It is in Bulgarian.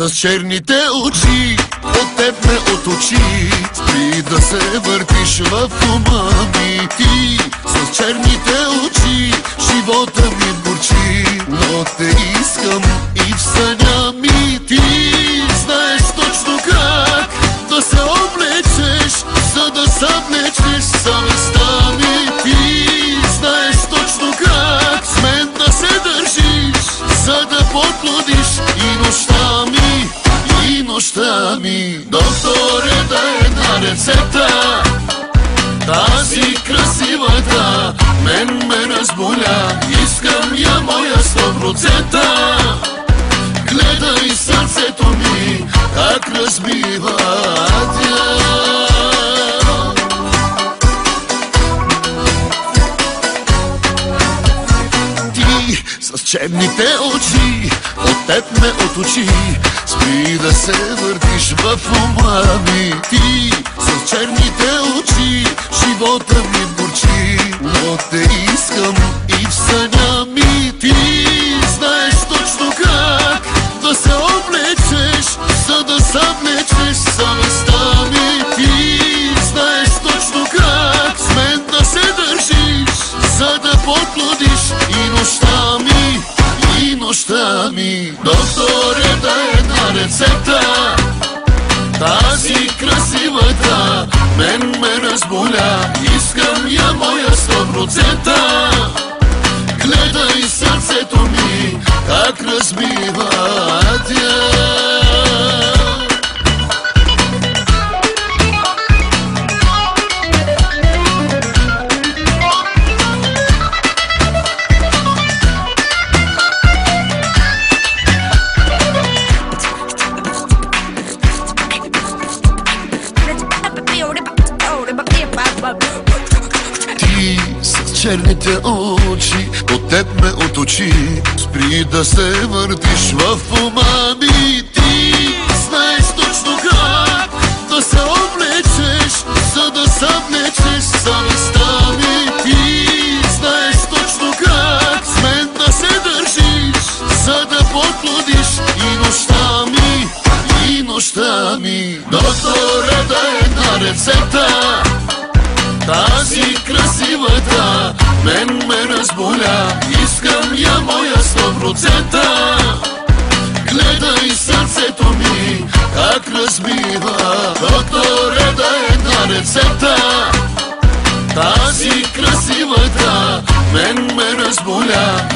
С черните очи, от теб ме отучи. Спри да се въртиш в ума ми. Ти с черните очи, живота ми бурчи. Но те искам и в съня ми. Ти знаеш точно как да се облечеш, за да съблечеш съвестта ми. Ти знаеш точно как с мен да се държиш, за да подлудиш и нощта ми, и нощта ми. Докторе, дай една рецепта, тази красивата мен ме разболя. Искам я моя 100%. Гледай сърцето ми как разбива тя. Ти с черните очи, от теб ме отучи. Спри да се въртиш в ума ми. Ти с черните очи, живота ми бурчи. Но те искам и в съня ми. Ти знаеш точно как да се облечеш, за да съблечеш съвестта ми. Ти знаеш точно как с мен да се държиш, за да подлудиш и нощта ми, и нощта ми. Докторе, дай една рецепта, тази красивата мен ме разболя. Искам я моя 100%. Гледай сърцето ми как разбива тя. Ти с черните очи, от теб ме отучи. Спри да се въртиш в ума ми. Ти знаеш точно как да се облечеш, за да съблечеш съвестта ми. Ти знаеш точно как с мен да се държиш, за да подлудиш и нощта ми, и нощта ми. Докторе, дай една рецепта, тази красивата мен ме разболя. Искам я моя 100%. Гледай сърцето ми как разбива. Докторе, дай една рецепта, тази красивата мен ме разболя.